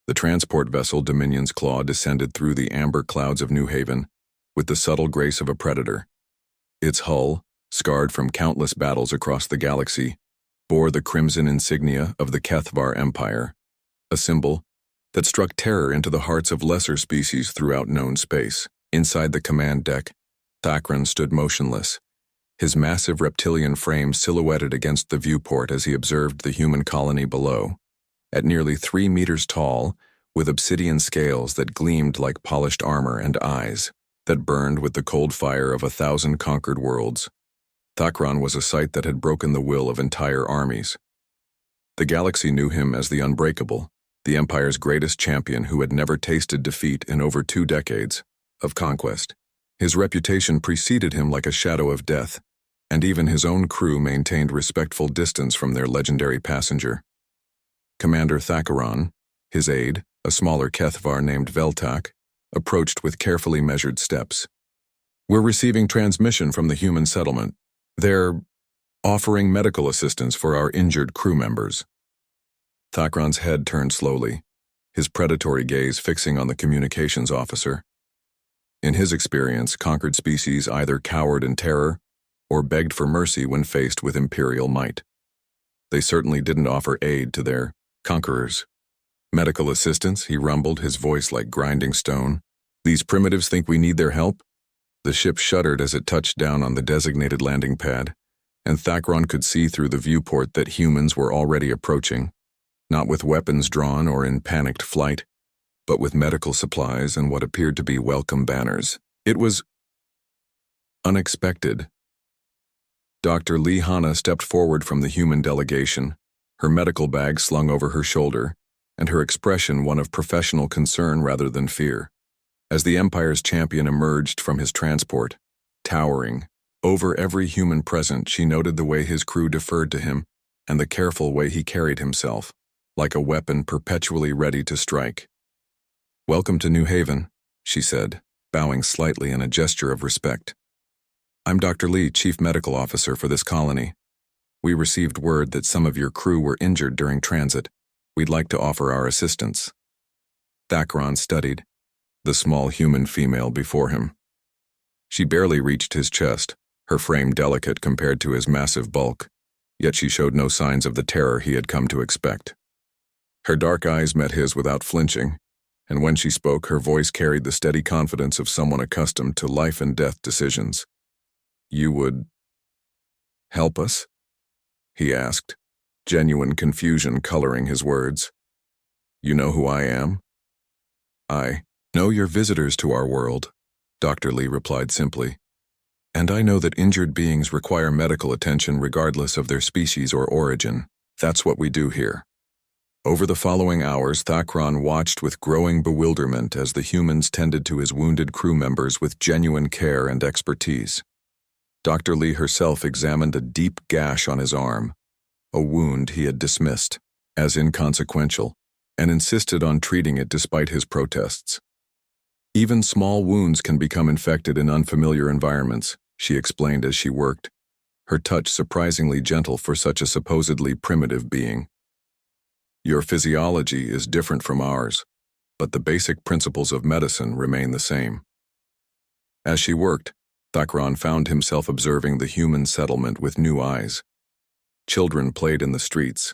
The transport vessel Dominion's Claw descended through the amber clouds of New Haven with the subtle grace of a predator. Its hull, scarred from countless battles across the galaxy, bore the crimson insignia of the Kethvar Empire, a symbol that struck terror into the hearts of lesser species throughout known space. Inside the command deck, Thakron stood motionless, his massive reptilian frame silhouetted against the viewport as he observed the human colony below. At nearly 3 meters tall, with obsidian scales that gleamed like polished armor and eyes that burned with the cold fire of 1,000 conquered worlds, Thakron was a sight that had broken the will of entire armies. The galaxy knew him as the Unbreakable, the Empire's greatest champion who had never tasted defeat in over 2 decades of conquest. His reputation preceded him like a shadow of death, and even his own crew maintained respectful distance from their legendary passenger. Commander Thakron, his aide, a smaller Kethvar named Veltak, approached with carefully measured steps. "We're receiving transmission from the human settlement. They're offering medical assistance for our injured crew members." Thakron's head turned slowly, his predatory gaze fixing on the communications officer. In his experience, conquered species either cowered in terror or begged for mercy when faced with imperial might. They certainly didn't offer aid to their conquerors. "Medical assistance," he rumbled, his voice like grinding stone. "These primitives think we need their help?" The ship shuddered as it touched down on the designated landing pad, and Thakron could see through the viewport that humans were already approaching, not with weapons drawn or in panicked flight, but with medical supplies and what appeared to be welcome banners. It was unexpected. Dr. Lee Hanna stepped forward from the human delegation, her medical bag slung over her shoulder, and her expression one of professional concern rather than fear. As the Empire's champion emerged from his transport, towering over every human present, she noted the way his crew deferred to him and the careful way he carried himself, like a weapon perpetually ready to strike. "Welcome to New Haven," she said, bowing slightly in a gesture of respect. "I'm Dr. Lee, Chief Medical Officer for this colony. We received word that some of your crew were injured during transit. We'd like to offer our assistance." Thakron studied the small human female before him. She barely reached his chest, her frame delicate compared to his massive bulk, yet she showed no signs of the terror he had come to expect. Her dark eyes met his without flinching, and when she spoke, her voice carried the steady confidence of someone accustomed to life-and-death decisions. "You would help us?" he asked, genuine confusion coloring his words. "You know who I am?" "I know you're visitors to our world," Dr. Lee replied simply. "And I know that injured beings require medical attention regardless of their species or origin. That's what we do here." Over the following hours, Thakron watched with growing bewilderment as the humans tended to his wounded crew members with genuine care and expertise. Dr. Lee herself examined a deep gash on his arm, a wound he had dismissed as inconsequential, and insisted on treating it despite his protests. "Even small wounds can become infected in unfamiliar environments," she explained as she worked, her touch surprisingly gentle for such a supposedly primitive being. "Your physiology is different from ours, but the basic principles of medicine remain the same." As she worked, Thakron found himself observing the human settlement with new eyes. Children played in the streets,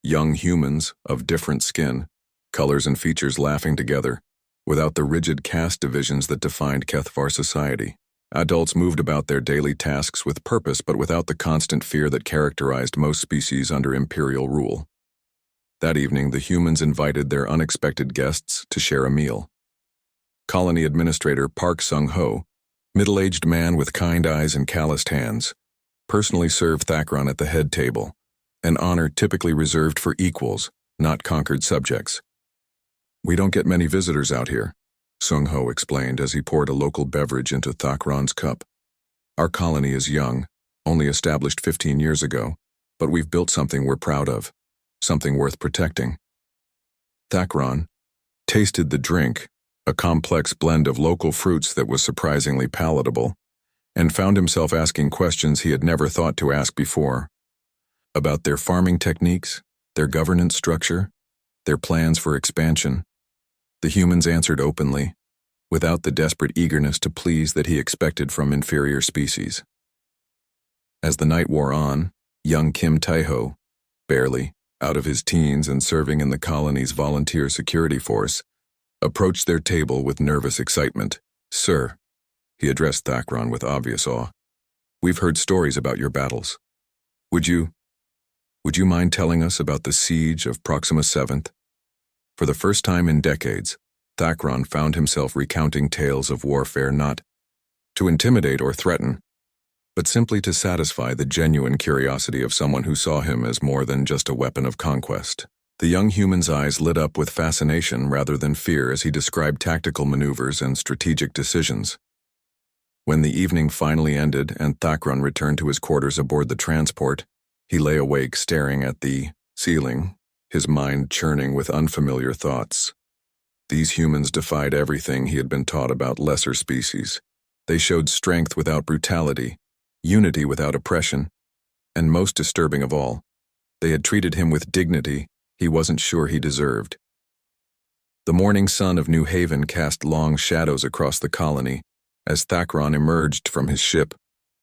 young humans of different skin, colors and features laughing together, without the rigid caste divisions that defined Kethvar society. Adults moved about their daily tasks with purpose but without the constant fear that characterized most species under imperial rule. That evening, the humans invited their unexpected guests to share a meal. Colony Administrator Park Sung-ho, middle-aged man with kind eyes and calloused hands, personally served Thakron at the head table, an honor typically reserved for equals, not conquered subjects. "We don't get many visitors out here," Sung-ho explained as he poured a local beverage into Thakron's cup. "Our colony is young, only established 15 years ago, but we've built something we're proud of, something worth protecting." Thakron tasted the drink, a complex blend of local fruits that was surprisingly palatable, and found himself asking questions he had never thought to ask before. About their farming techniques, their governance structure, their plans for expansion, The humans answered openly, without the desperate eagerness to please that he expected from inferior species. As the night wore on, young Kim Tae-ho, barely out of his teens and serving in the colony's volunteer security force, approached their table with nervous excitement. "Sir," he addressed Thakron with obvious awe, "we've heard stories about your battles. Would you mind telling us about the siege of Proxima 7th? For the first time in decades, Thakron found himself recounting tales of warfare not to intimidate or threaten, but simply to satisfy the genuine curiosity of someone who saw him as more than just a weapon of conquest. The young human's eyes lit up with fascination rather than fear as he described tactical maneuvers and strategic decisions. When the evening finally ended and Thakron returned to his quarters aboard the transport, he lay awake staring at the ceiling, his mind churning with unfamiliar thoughts. These humans defied everything he had been taught about lesser species. They showed strength without brutality, unity without oppression, and most disturbing of all, they had treated him with dignity he wasn't sure he deserved. The morning sun of New Haven cast long shadows across the colony as Thakron emerged from his ship,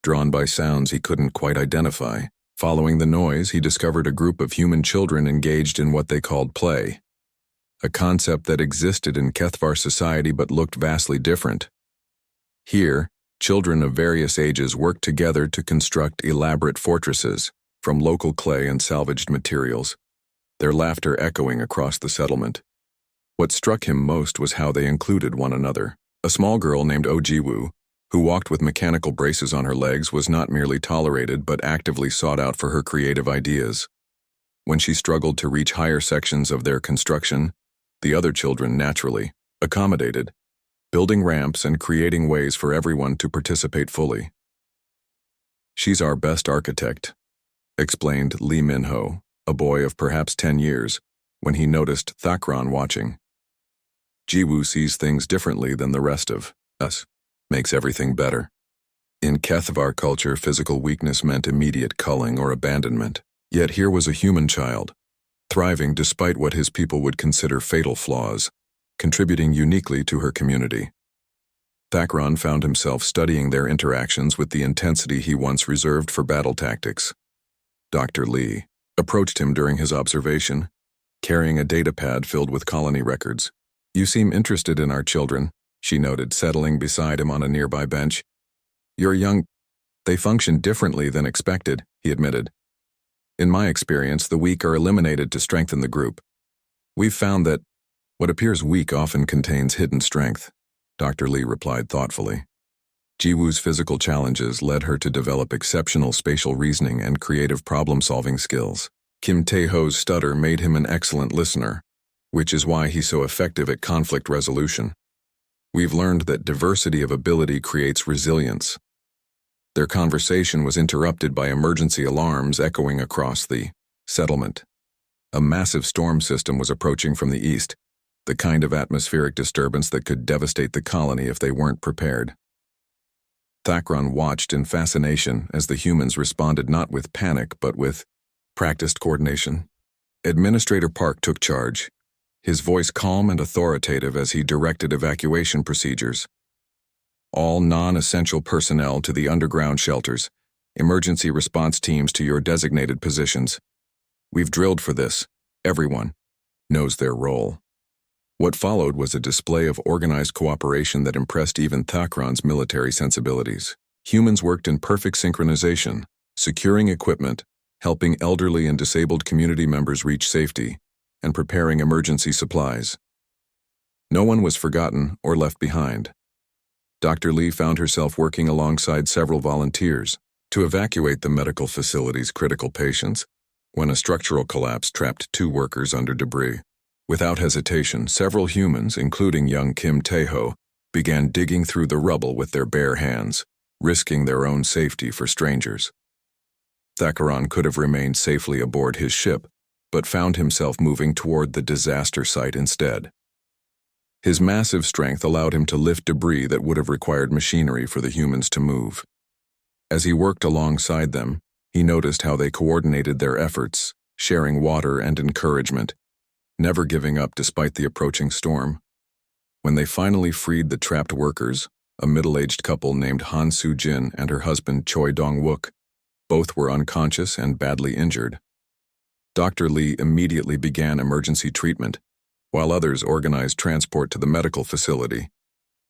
drawn by sounds he couldn't quite identify. Following the noise, he discovered a group of human children engaged in what they called play, a concept that existed in Kethvar society but looked vastly different. Here, children of various ages worked together to construct elaborate fortresses from local clay and salvaged materials, their laughter echoing across the settlement. What struck him most was how they included one another. A small girl named Ojiwoo, who walked with mechanical braces on her legs, was not merely tolerated but actively sought out for her creative ideas. When she struggled to reach higher sections of their construction, the other children naturally accommodated, building ramps and creating ways for everyone to participate fully. "She's our best architect," explained Lee Min-ho, a boy of perhaps 10 years, when he noticed Thakron watching. "Jiwoo sees things differently than the rest of us, makes everything better." In Kethvar culture, physical weakness meant immediate culling or abandonment. Yet here was a human child, thriving despite what his people would consider fatal flaws, contributing uniquely to her community. Thakron found himself studying their interactions with the intensity he once reserved for battle tactics. Dr. Lee approached him during his observation, carrying a datapad filled with colony records. "You seem interested in our children," she noted, settling beside him on a nearby bench. "You're young. They function differently than expected," he admitted. "In my experience, the weak are eliminated to strengthen the group. We've found that what appears weak often contains hidden strength," Dr. Lee replied thoughtfully. Jiwoo's physical challenges led her to develop exceptional spatial reasoning and creative problem-solving skills. Kim Tae-ho's stutter made him an excellent listener, which is why he's so effective at conflict resolution. "We've learned that diversity of ability creates resilience." Their conversation was interrupted by emergency alarms echoing across the settlement. A massive storm system was approaching from the east, the kind of atmospheric disturbance that could devastate the colony if they weren't prepared. Thakron watched in fascination as the humans responded not with panic but with practiced coordination. Administrator Park took charge, his voice calm and authoritative as he directed evacuation procedures. "All non-essential personnel to the underground shelters, emergency response teams to your designated positions. We've drilled for this. Everyone knows their role." What followed was a display of organized cooperation that impressed even Thakron's military sensibilities. Humans worked in perfect synchronization, securing equipment, helping elderly and disabled community members reach safety, and preparing emergency supplies. No one was forgotten or left behind. Dr. Lee found herself working alongside several volunteers to evacuate the medical facility's critical patients when a structural collapse trapped 2 workers under debris. Without hesitation, several humans, including young Kim Tae-ho, began digging through the rubble with their bare hands, risking their own safety for strangers. Thakron could have remained safely aboard his ship, but found himself moving toward the disaster site instead. His massive strength allowed him to lift debris that would have required machinery for the humans to move. As he worked alongside them, he noticed how they coordinated their efforts, sharing water and encouragement, never giving up despite the approaching storm. When they finally freed the trapped workers, a middle-aged couple named Han Soo-jin and her husband Choi Dong-wook, both were unconscious and badly injured. Dr. Lee immediately began emergency treatment, while others organized transport to the medical facility.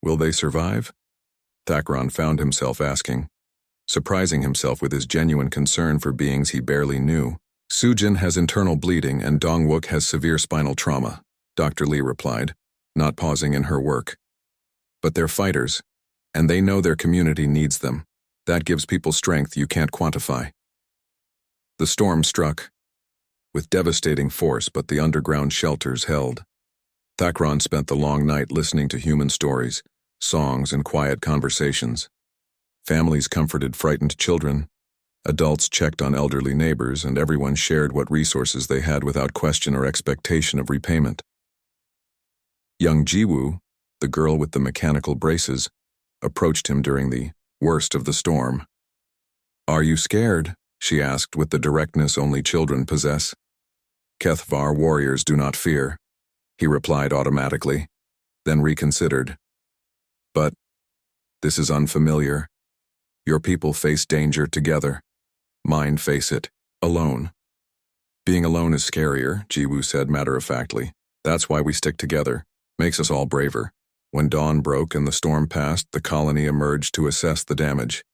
Will they survive? Thakron found himself asking, surprising himself with his genuine concern for beings he barely knew. Soo-jin has internal bleeding and Dong-wook has severe spinal trauma, Dr. Lee replied, not pausing in her work. But they're fighters, and they know their community needs them. That gives people strength you can't quantify. The storm struck, with devastating force, but the underground shelters held. Thakron spent the long night listening to human stories, songs, and quiet conversations. Families comforted frightened children, adults checked on elderly neighbors, and everyone shared what resources they had without question or expectation of repayment. Young Jiwoo, the girl with the mechanical braces, approached him during the worst of the storm. "Are you scared?" she asked with the directness only children possess. "HFY warriors do not fear," he replied automatically, then reconsidered. "But this is unfamiliar. Your people face danger together. Mine face it alone." "Being alone is scarier," Jiwoo said matter-of-factly. "That's why we stick together. Makes us all braver." When dawn broke and the storm passed, the colony emerged to assess the damage.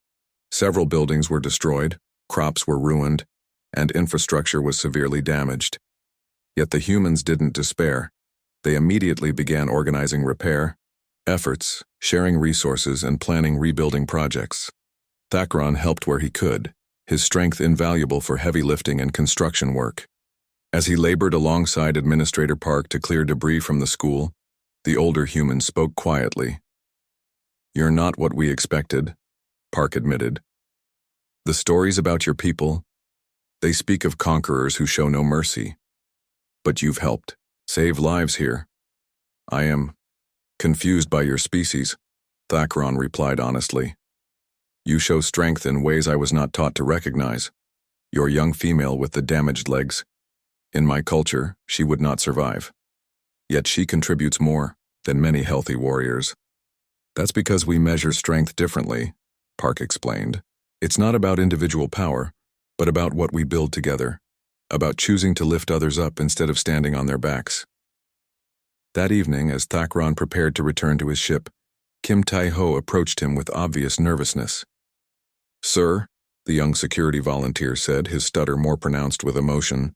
Several buildings were destroyed, crops were ruined, and infrastructure was severely damaged. Yet the humans didn't despair. They immediately began organizing repair efforts, sharing resources, and planning rebuilding projects. Thakron helped where he could, his strength invaluable for heavy lifting and construction work. As he labored alongside Administrator Park to clear debris from the school, the older human spoke quietly. "You're not what we expected," Park admitted. "The stories about your people, they speak of conquerors who show no mercy. But you've helped save lives here. I am confused by your species," Thakron replied honestly. "You show strength in ways I was not taught to recognize. Your young female with the damaged legs. In my culture, she would not survive. Yet she contributes more than many healthy warriors. That's because we measure strength differently," Park explained. "It's not about individual power, but about what we build together, about choosing to lift others up instead of standing on their backs." That evening, as Thakron prepared to return to his ship, Kim Tai-ho approached him with obvious nervousness. "Sir," the young security volunteer said, his stutter more pronounced with emotion,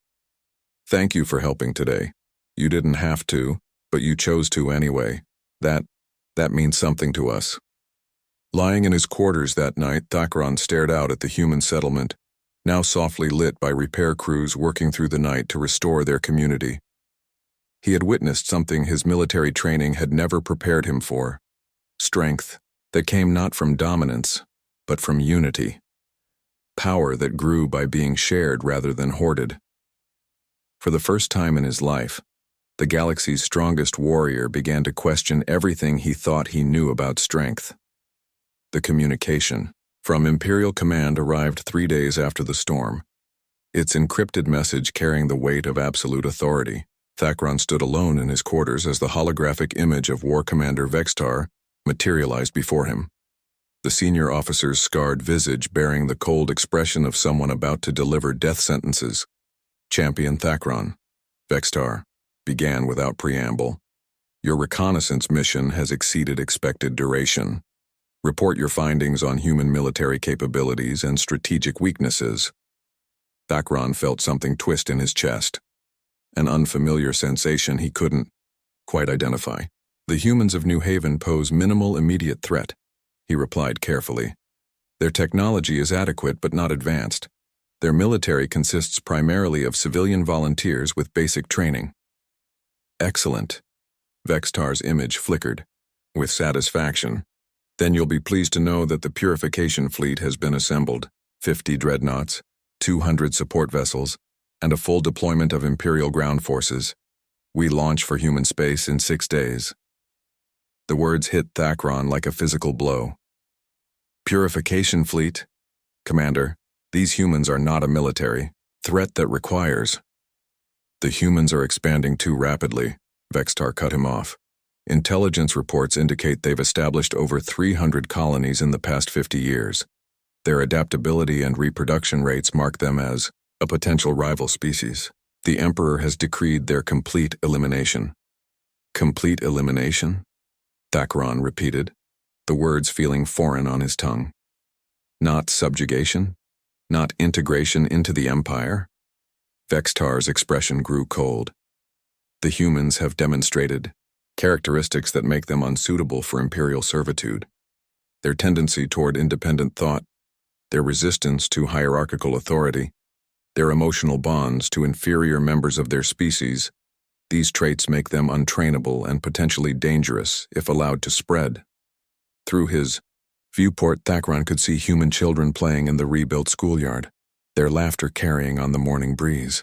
"thank you for helping today. You didn't have to, but you chose to anyway. That means something to us." Lying in his quarters that night, Thakron stared out at the human settlement, now softly lit by repair crews working through the night to restore their community. He had witnessed something his military training had never prepared him for. Strength that came not from dominance, but from unity. Power that grew by being shared rather than hoarded. For the first time in his life, the galaxy's strongest warrior began to question everything he thought he knew about strength. The communication from Imperial Command arrived 3 days after the storm, its encrypted message carrying the weight of absolute authority. Thakron stood alone in his quarters as the holographic image of War Commander Vextar materialized before him. The senior officer's scarred visage bearing the cold expression of someone about to deliver death sentences. "Champion Thakron," Vextar began without preamble. "Your reconnaissance mission has exceeded expected duration. Report your findings on human military capabilities and strategic weaknesses." Thakron felt something twist in his chest, an unfamiliar sensation he couldn't quite identify. "The humans of New Haven pose minimal immediate threat," he replied carefully. "Their technology is adequate but not advanced. Their military consists primarily of civilian volunteers with basic training." "Excellent." Vextar's image flickered with satisfaction. "Then you'll be pleased to know that the purification fleet has been assembled. 50 dreadnoughts, 200 support vessels, and a full deployment of Imperial ground forces. We launch for human space in 6 days." The words hit Thakron like a physical blow. "Purification fleet? Commander, these humans are not a military threat that requires." "The humans are expanding too rapidly," Vextar cut him off. Intelligence reports indicate they've established over 300 colonies in the past 50 years. Their adaptability and reproduction rates mark them as a potential rival species. The Emperor has decreed their complete elimination. Complete elimination? Thakron repeated, the words feeling foreign on his tongue. Not subjugation? Not integration into the Empire? Vextar's expression grew cold. The humans have demonstrated characteristics that make them unsuitable for imperial servitude. Their tendency toward independent thought, their resistance to hierarchical authority, their emotional bonds to inferior members of their species, these traits make them untrainable and potentially dangerous if allowed to spread. Through his viewport, Thakron could see human children playing in the rebuilt schoolyard, their laughter carrying on the morning breeze.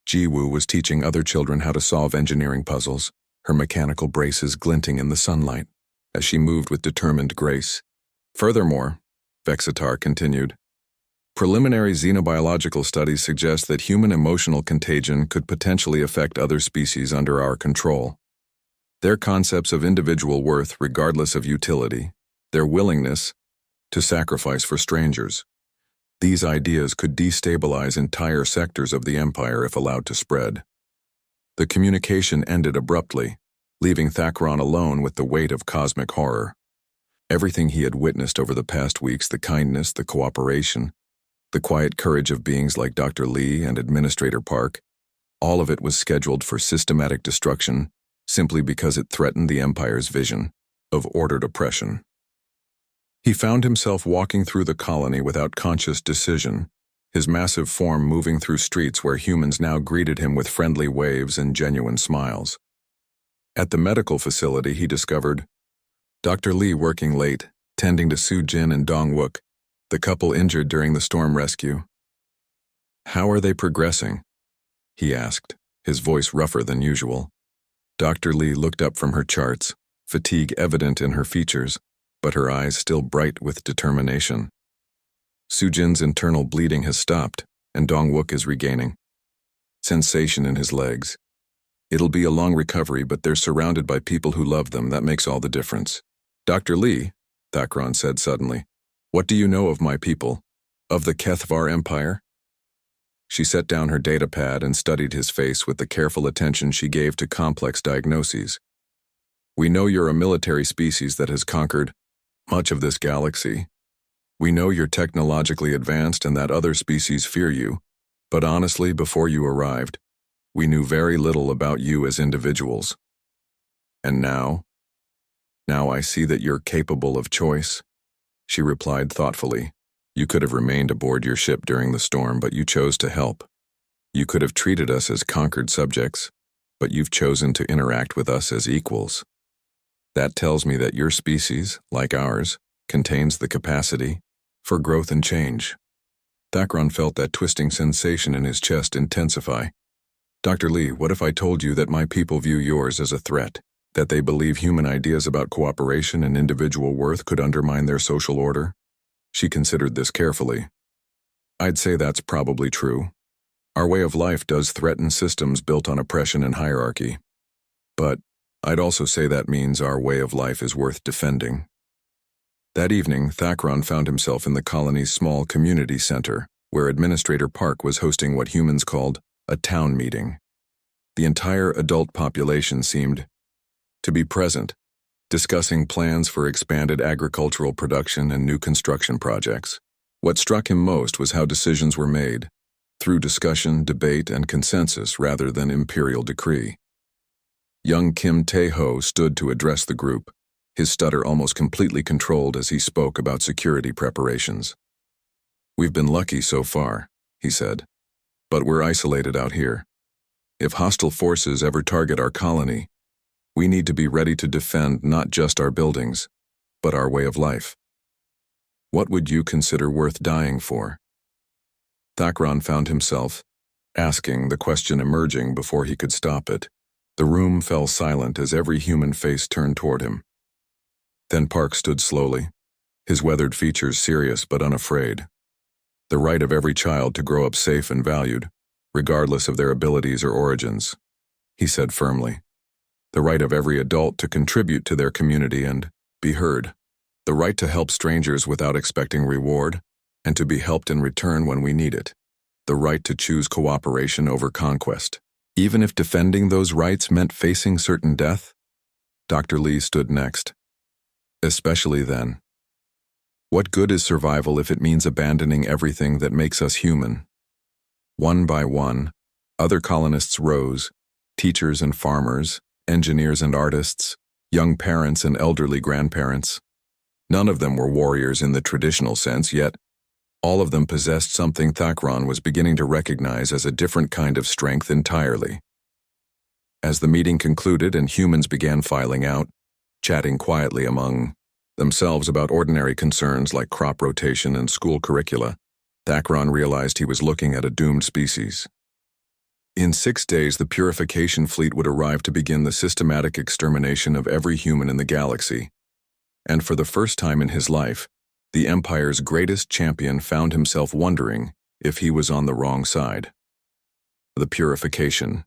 Jiwoo was teaching other children how to solve engineering puzzles, her mechanical braces glinting in the sunlight as she moved with determined grace. Furthermore, Vexatar continued, preliminary xenobiological studies suggest that human emotional contagion could potentially affect other species under our control. Their concepts of individual worth regardless of utility, their willingness to sacrifice for strangers. These ideas could destabilize entire sectors of the Empire if allowed to spread. The communication ended abruptly, leaving Thakron alone with the weight of cosmic horror. Everything he had witnessed over the past weeks, the kindness, the cooperation, the quiet courage of beings like Dr. Lee and Administrator Park, all of it was scheduled for systematic destruction simply because it threatened the Empire's vision of ordered oppression. He found himself walking through the colony without conscious decision, his massive form moving through streets where humans now greeted him with friendly waves and genuine smiles. At the medical facility, he discovered Dr. Lee working late, tending to Soo-jin and Dong-wook, the couple injured during the storm rescue. How are they progressing? He asked, his voice rougher than usual. Dr. Lee looked up from her charts, fatigue evident in her features, but her eyes still bright with determination. Soo-jin's internal bleeding has stopped, and Dong-wook is regaining sensation in his legs. It'll be a long recovery, but they're surrounded by people who love them. That makes all the difference. Dr. Lee, Thakron said suddenly, what do you know of my people? Of the Kethvar Empire? She set down her datapad and studied his face with the careful attention she gave to complex diagnoses. We know you're a military species that has conquered much of this galaxy. We know you're technologically advanced and that other species fear you, but honestly, before you arrived, we knew very little about you as individuals. And now I see that you're capable of choice, she replied thoughtfully. You could have remained aboard your ship during the storm, but you chose to help. You could have treated us as conquered subjects, but you've chosen to interact with us as equals. That tells me that your species, like ours, contains the capacity for growth and change. Thakron felt that twisting sensation in his chest intensify. Dr. Lee, what if I told you that my people view yours as a threat, that they believe human ideas about cooperation and individual worth could undermine their social order? She considered this carefully. I'd say that's probably true. Our way of life does threaten systems built on oppression and hierarchy. But I'd also say that means our way of life is worth defending. That evening, Thakron found himself in the colony's small community center, where Administrator Park was hosting what humans called a town meeting. The entire adult population seemed to be present, discussing plans for expanded agricultural production and new construction projects. What struck him most was how decisions were made, through discussion, debate, and consensus rather than imperial decree. Young Kim Tae-ho stood to address the group, his stutter almost completely controlled as he spoke about security preparations. We've been lucky so far, he said, but we're isolated out here. If hostile forces ever target our colony, we need to be ready to defend not just our buildings, but our way of life. What would you consider worth dying for? Thakron found himself asking the question emerging before he could stop it. The room fell silent as every human face turned toward him. Then Park stood slowly, his weathered features serious but unafraid. The right of every child to grow up safe and valued, regardless of their abilities or origins, he said firmly. the right of every adult to contribute to their community and be heard, the right to help strangers without expecting reward, and to be helped in return when we need it, the right to choose cooperation over conquest. Even if defending those rights meant facing certain death, Dr. Lee stood next. Especially then. What good is survival if it means abandoning everything that makes us human? One by one, other colonists rose, teachers and farmers, engineers and artists, young parents and elderly grandparents. None of them were warriors in the traditional sense, yet all of them possessed something Thakron was beginning to recognize as a different kind of strength entirely. As the meeting concluded and humans began filing out, chatting quietly among themselves about ordinary concerns like crop rotation and school curricula, Thakron realized he was looking at a doomed species. In 6 days, the purification fleet would arrive to begin the systematic extermination of every human in the galaxy. And for the first time in his life, the Empire's greatest champion found himself wondering if he was on the wrong side. The purification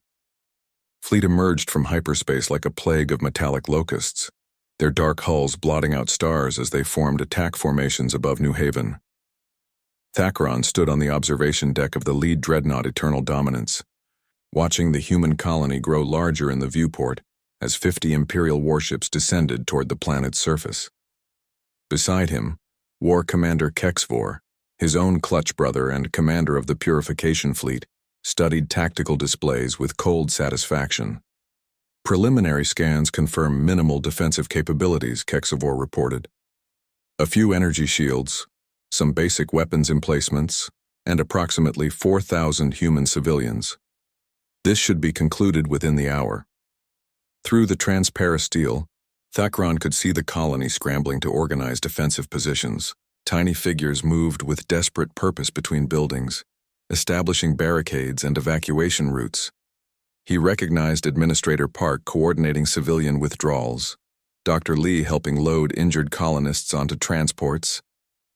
fleet emerged from hyperspace like a plague of metallic locusts, their dark hulls blotting out stars as they formed attack formations above New Haven. Thakron stood on the observation deck of the lead dreadnought Eternal Dominance, watching the human colony grow larger in the viewport as 50 Imperial warships descended toward the planet's surface. Beside him, War Commander Kexvor, his own clutch brother and commander of the Purification Fleet, studied tactical displays with cold satisfaction. Preliminary scans confirm minimal defensive capabilities, Kexvor reported. A few energy shields, some basic weapons emplacements, and approximately 4,000 human civilians. This should be concluded within the hour. Through the transparasteel, Thakron could see the colony scrambling to organize defensive positions. Tiny figures moved with desperate purpose between buildings, establishing barricades and evacuation routes. He recognized Administrator Park coordinating civilian withdrawals, Dr. Lee helping load injured colonists onto transports,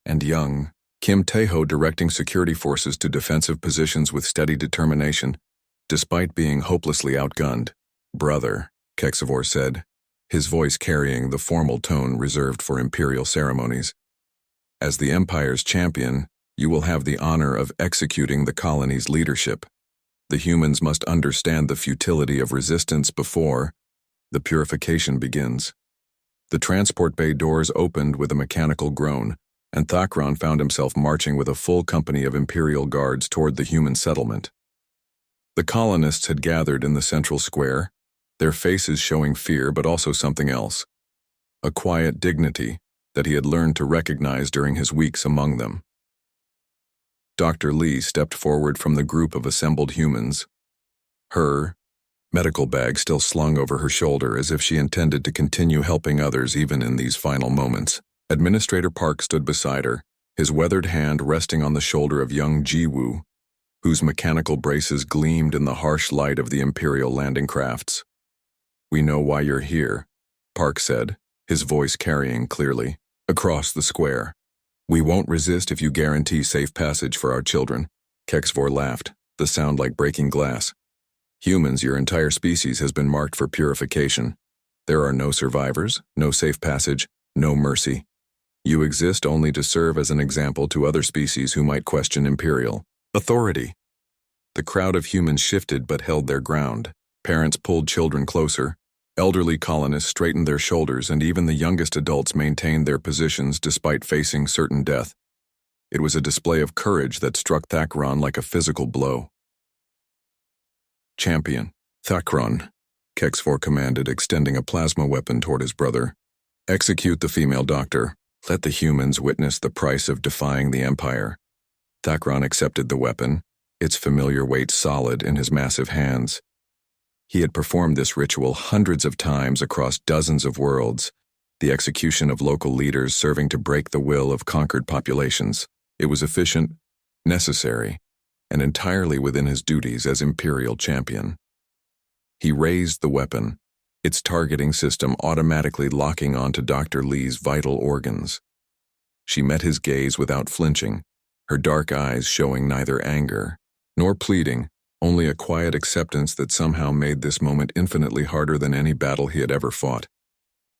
and young Kim Taeho directing security forces to defensive positions with steady determination, despite being hopelessly outgunned. "Brother," Kexvor said, his voice carrying the formal tone reserved for imperial ceremonies. "As the Empire's champion, you will have the honor of executing the colony's leadership. The humans must understand the futility of resistance before the purification begins." The transport bay doors opened with a mechanical groan, and Thakron found himself marching with a full company of Imperial guards toward the human settlement. The colonists had gathered in the central square, their faces showing fear but also something else, a quiet dignity that he had learned to recognize during his weeks among them. Dr. Lee stepped forward from the group of assembled humans, her medical bag still slung over her shoulder as if she intended to continue helping others even in these final moments. Administrator Park stood beside her, his weathered hand resting on the shoulder of young Jiwoo, whose mechanical braces gleamed in the harsh light of the Imperial landing crafts. "We know why you're here," Park said, his voice carrying clearly across the square. "We won't resist if you guarantee safe passage for our children." Kexvor laughed, the sound like breaking glass. "Humans, your entire species has been marked for purification. There are no survivors, no safe passage, no mercy. You exist only to serve as an example to other species who might question Imperial authority." The crowd of humans shifted but held their ground. Parents pulled children closer. Elderly colonists straightened their shoulders, and even the youngest adults maintained their positions despite facing certain death. It was a display of courage that struck Thakron like a physical blow. "Champion, Thakron," Kexvor commanded, extending a plasma weapon toward his brother. "Execute the female doctor. Let the humans witness the price of defying the Empire." Thakron accepted the weapon, its familiar weight solid in his massive hands. He had performed this ritual hundreds of times across dozens of worlds, the execution of local leaders serving to break the will of conquered populations. It was efficient, necessary, and entirely within his duties as Imperial champion. He raised the weapon, its targeting system automatically locking onto Dr. Lee's vital organs. She met his gaze without flinching, her dark eyes showing neither anger nor pleading, only a quiet acceptance that somehow made this moment infinitely harder than any battle he had ever fought.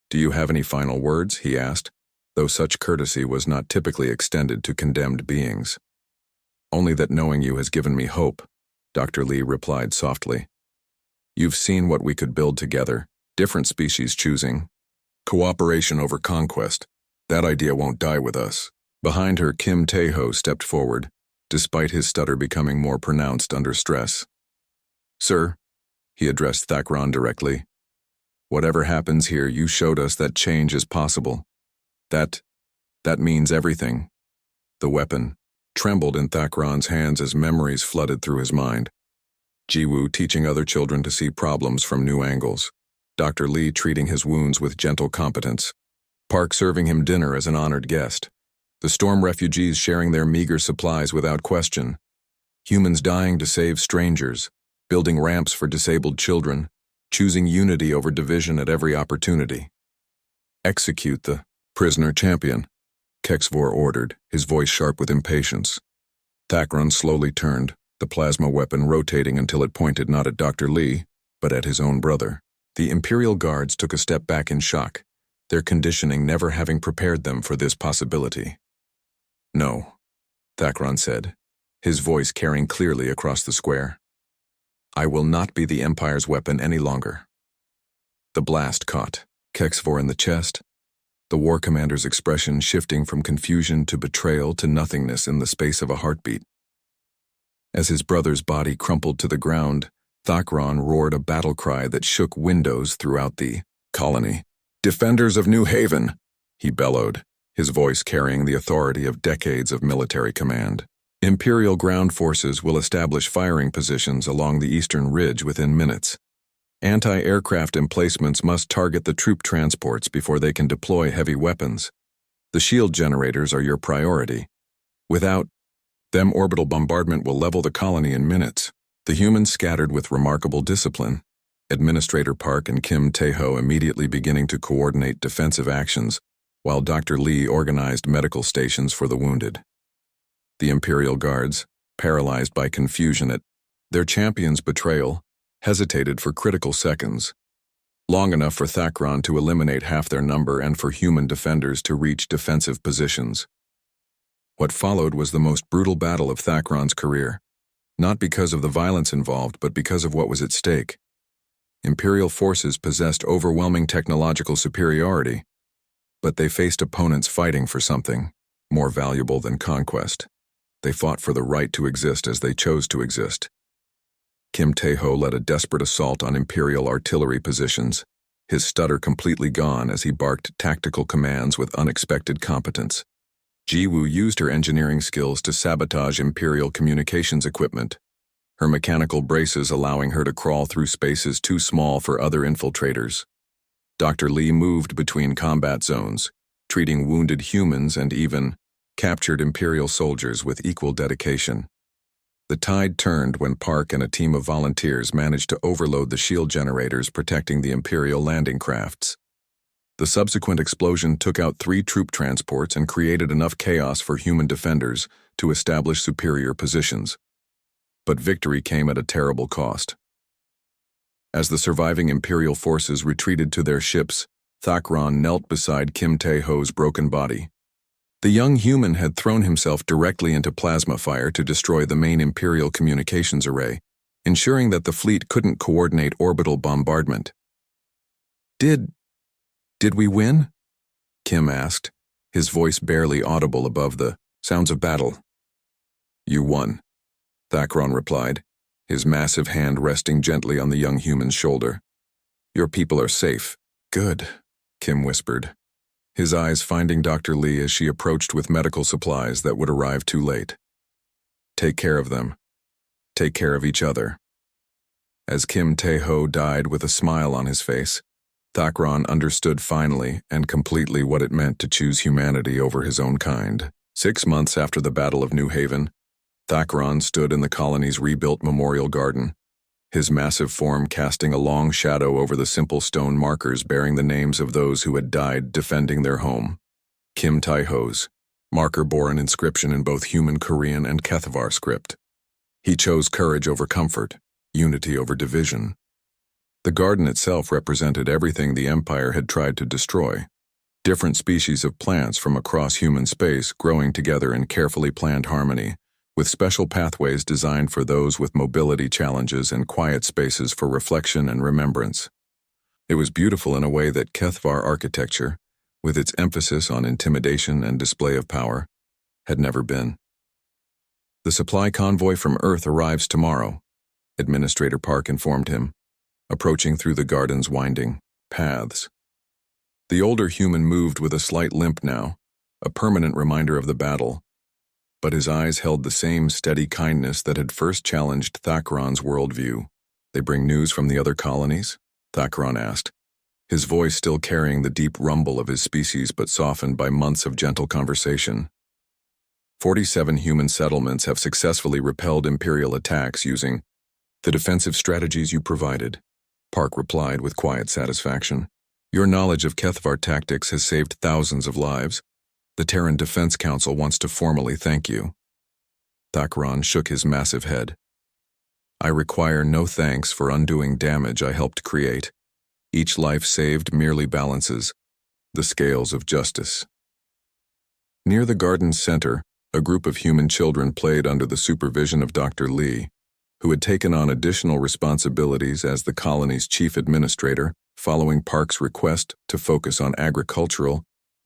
"Do you have any final words?" he asked, though such courtesy was not typically extended to condemned beings. "Only that knowing you has given me hope," Dr. Lee replied softly. "You've seen what we could build together, different species choosing cooperation over conquest. That idea won't die with us." Behind her, Kim Tae-ho stepped forward, despite his stutter becoming more pronounced under stress. "Sir," he addressed Thakron directly, "whatever happens here, you showed us that change is possible. That means everything." The weapon trembled in Thakron's hands as memories flooded through his mind. Jiwoo teaching other children to see problems from new angles. Dr. Lee treating his wounds with gentle competence. Park serving him dinner as an honored guest. The storm refugees sharing their meager supplies without question. Humans dying to save strangers, building ramps for disabled children, choosing unity over division at every opportunity. "Execute the prisoner champion," Kexvor ordered, his voice sharp with impatience. Thakron slowly turned, the plasma weapon rotating until it pointed not at Dr. Lee, but at his own brother. The Imperial Guards took a step back in shock, their conditioning never having prepared them for this possibility. "No," Thakron said, his voice carrying clearly across the square. "I will not be the Empire's weapon any longer." The blast caught Kexvor in the chest, the war commander's expression shifting from confusion to betrayal to nothingness in the space of a heartbeat. As his brother's body crumpled to the ground, Thakron roared a battle cry that shook windows throughout the colony. "Defenders of New Haven!" he bellowed, his voice carrying the authority of decades of military command. "Imperial ground forces will establish firing positions along the eastern ridge within minutes. Anti-aircraft emplacements must target the troop transports before they can deploy heavy weapons. The shield generators are your priority. Without them, orbital bombardment will level the colony in minutes." The humans scattered with remarkable discipline, Administrator Park and Kim Tae-ho immediately beginning to coordinate defensive actions, while Dr. Lee organized medical stations for the wounded. The Imperial Guards, paralyzed by confusion at their champion's betrayal, hesitated for critical seconds, long enough for Thakron to eliminate half their number and for human defenders to reach defensive positions. What followed was the most brutal battle of Thakron's career, not because of the violence involved, but because of what was at stake. Imperial forces possessed overwhelming technological superiority, but they faced opponents fighting for something more valuable than conquest. They fought for the right to exist as they chose to exist. Kim Tae-ho led a desperate assault on Imperial artillery positions, his stutter completely gone as he barked tactical commands with unexpected competence. Jiwoo used her engineering skills to sabotage Imperial communications equipment, her mechanical braces allowing her to crawl through spaces too small for other infiltrators. Dr. Lee moved between combat zones, treating wounded humans and even captured Imperial soldiers with equal dedication. The tide turned when Park and a team of volunteers managed to overload the shield generators protecting the Imperial landing crafts. The subsequent explosion took out 3 troop transports and created enough chaos for human defenders to establish superior positions. But victory came at a terrible cost. As the surviving Imperial forces retreated to their ships, Thakron knelt beside Kim Tae-ho's broken body. The young human had thrown himself directly into plasma fire to destroy the main Imperial communications array, ensuring that the fleet couldn't coordinate orbital bombardment. Did we win?" Kim asked, his voice barely audible above the sounds of battle. "You won," Thakron replied, his massive hand resting gently on the young human's shoulder. "Your people are safe." "Good," Kim whispered, his eyes finding Dr. Lee as she approached with medical supplies that would arrive too late. "Take care of them. Take care of each other." As Kim Tae-ho died with a smile on his face, Thakron understood finally and completely what it meant to choose humanity over his own kind. 6 months after the Battle of New Haven, Thakron stood in the colony's rebuilt memorial garden, his massive form casting a long shadow over the simple stone markers bearing the names of those who had died defending their home. Kim Tae-ho's marker bore an inscription in both human Korean and Kethvar script. He chose courage over comfort, unity over division. The garden itself represented everything the Empire had tried to destroy. Different species of plants from across human space growing together in carefully planned harmony, with special pathways designed for those with mobility challenges and quiet spaces for reflection and remembrance. It was beautiful in a way that HFY architecture, with its emphasis on intimidation and display of power, had never been. The supply convoy from Earth arrives tomorrow, Administrator Park informed him, approaching through the garden's winding paths. The older human moved with a slight limp now, a permanent reminder of the battle, but his eyes held the same steady kindness that had first challenged Thakron's worldview. "They bring news from the other colonies?" Thakron asked, his voice still carrying the deep rumble of his species but softened by months of gentle conversation. 47 human settlements have successfully repelled Imperial attacks using the defensive strategies you provided, Park replied with quiet satisfaction. Your knowledge of HFY tactics has saved thousands of lives. The Terran Defense Council wants to formally thank you. Thakron shook his massive head. I require no thanks for undoing damage I helped create. Each life saved merely balances the scales of justice. Near the garden's center, a group of human children played under the supervision of Dr. Lee, who had taken on additional responsibilities as the colony's chief administrator following Park's request to focus on agricultural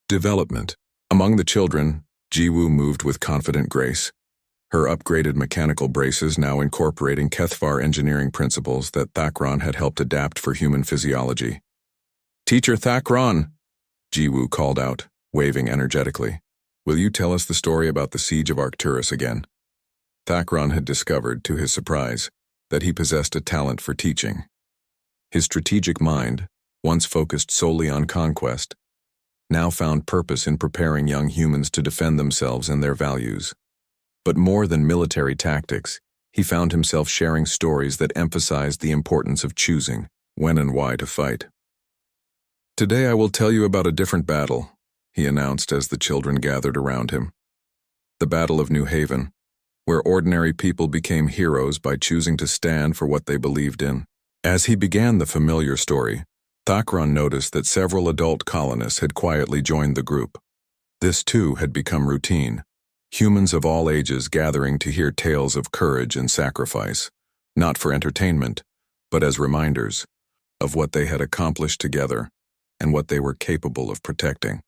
development. Among the children, Jiwoo moved with confident grace, her upgraded mechanical braces now incorporating HFY engineering principles that Thakron had helped adapt for human physiology. Teacher Thakron, Jiwoo called out, waving energetically. Will you tell us the story about the siege of Arcturus again? Thakron had discovered, to his surprise, that he possessed a talent for teaching. His strategic mind, once focused solely on conquest, now found purpose in preparing young humans to defend themselves and their values. But more than military tactics, he found himself sharing stories that emphasized the importance of choosing when and why to fight. Today I will tell you about a different battle, he announced as the children gathered around him. The Battle of New Haven, where ordinary people became heroes by choosing to stand for what they believed in. As he began the familiar story, Thakron noticed that several adult colonists had quietly joined the group. This too had become routine, humans of all ages gathering to hear tales of courage and sacrifice, not for entertainment, but as reminders of what they had accomplished together and what they were capable of protecting.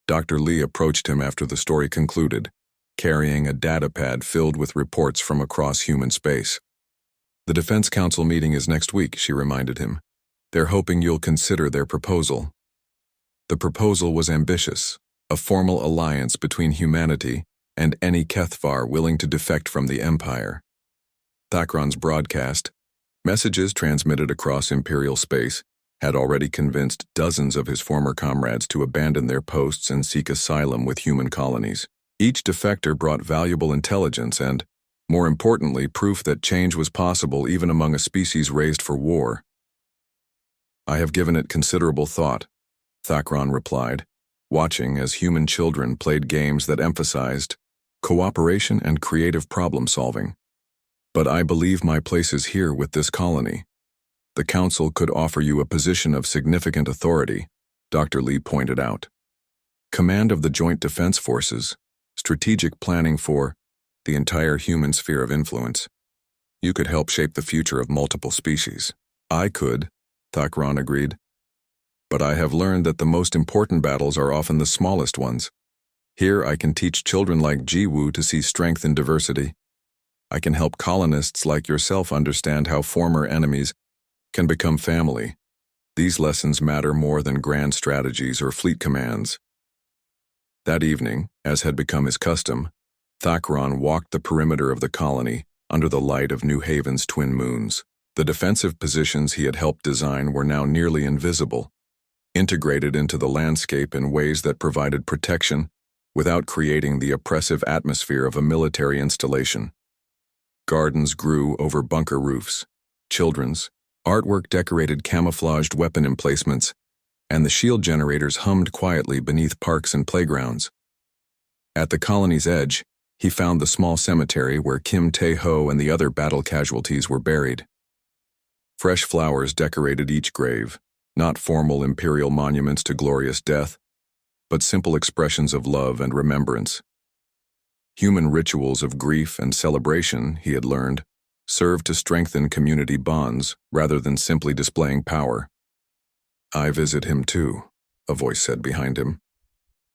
Dr. Lee approached him after the story concluded, carrying a datapad filled with reports from across human space. The Defense Council meeting is next week, she reminded him. They're hoping you'll consider their proposal. The proposal was ambitious, a formal alliance between humanity and any HFY willing to defect from the Empire. Thakron's broadcast, messages transmitted across Imperial space, had already convinced dozens of his former comrades to abandon their posts and seek asylum with human colonies. Each defector brought valuable intelligence and, more importantly, proof that change was possible even among a species raised for war. I have given it considerable thought, Thakron replied, watching as human children played games that emphasized cooperation and creative problem-solving. But I believe my place is here with this colony. The Council could offer you a position of significant authority, Dr. Lee pointed out. Command of the Joint Defense Forces, strategic planning for the entire human sphere of influence. You could help shape the future of multiple species. I could, Thakron agreed. But I have learned that the most important battles are often the smallest ones. Here I can teach children like Jiwoo to see strength in diversity. I can help colonists like yourself understand how former enemies can become family. These lessons matter more than grand strategies or fleet commands. That evening, as had become his custom, Thakron walked the perimeter of the colony under the light of New Haven's twin moons. The defensive positions he had helped design were now nearly invisible, integrated into the landscape in ways that provided protection without creating the oppressive atmosphere of a military installation. Gardens grew over bunker roofs, children's artwork decorated camouflaged weapon emplacements, and the shield generators hummed quietly beneath parks and playgrounds. At the colony's edge, He found the small cemetery where Kim Tae-ho and the other battle casualties were buried. Fresh flowers decorated each grave, not formal imperial monuments to glorious death, but simple expressions of love and remembrance. Human rituals of grief and celebration, he had learned, served to strengthen community bonds rather than simply displaying power. "I visit him too," a voice said behind him.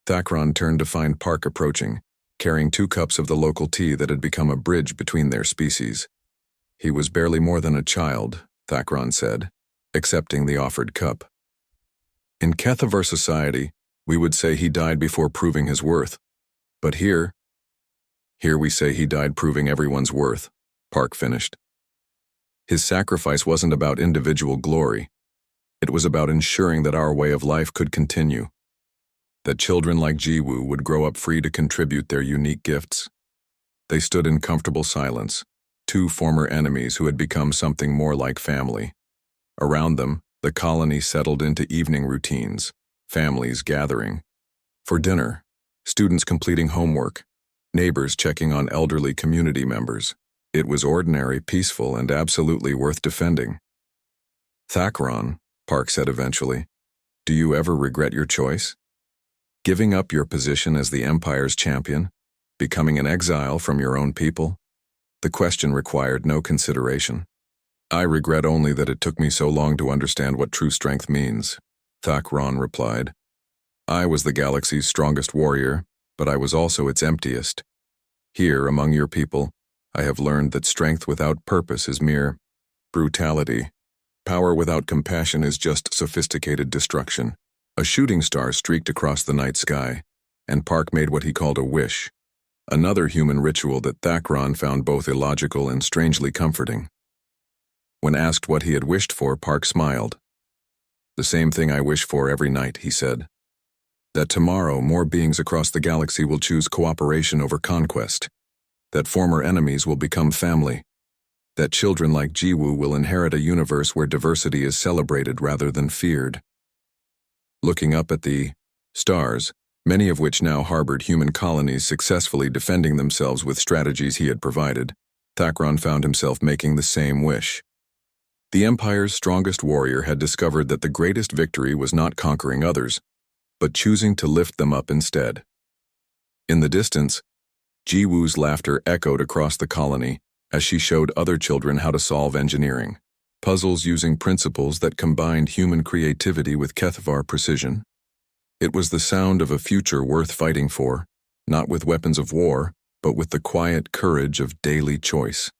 Thakron turned to find Park approaching, carrying 2 cups of the local tea that had become a bridge between their species. He was barely more than a child, Thakron said, accepting the offered cup. In Kethavar society, we would say he died before proving his worth. But here we say he died proving everyone's worth, Park finished. His sacrifice wasn't about individual glory. It was about ensuring that our way of life could continue, that children like Jiwoo would grow up free to contribute their unique gifts. They stood in comfortable silence, 2 former enemies who had become something more like family. Around them, the colony settled into evening routines, families gathering for dinner, students completing homework, neighbors checking on elderly community members. It was ordinary, peaceful, and absolutely worth defending. "Thakron," Park said eventually, "do you ever regret your choice? Giving up your position as the Empire's champion? Becoming an exile from your own people?" The question required no consideration. "I regret only that it took me so long to understand what true strength means," Thakron replied. "I was the galaxy's strongest warrior, but I was also its emptiest. Here, among your people, I have learned that strength without purpose is mere brutality. Power without compassion is just sophisticated destruction." A shooting star streaked across the night sky, and Park made what he called a wish, another human ritual that Thakron found both illogical and strangely comforting. When asked what he had wished for, Park smiled. "The same thing I wish for every night," he said. "That tomorrow more beings across the galaxy will choose cooperation over conquest. That former enemies will become family. That children like Jiwoo will inherit a universe where diversity is celebrated rather than feared." Looking up at the stars, many of which now harbored human colonies successfully defending themselves with strategies he had provided, Thakron found himself making the same wish. The Empire's strongest warrior had discovered that the greatest victory was not conquering others, but choosing to lift them up instead. In the distance, Jiwoo's laughter echoed across the colony as she showed other children how to solve engineering puzzles using principles that combined human creativity with Kethavar precision. It was the sound of a future worth fighting for, not with weapons of war, but with the quiet courage of daily choice.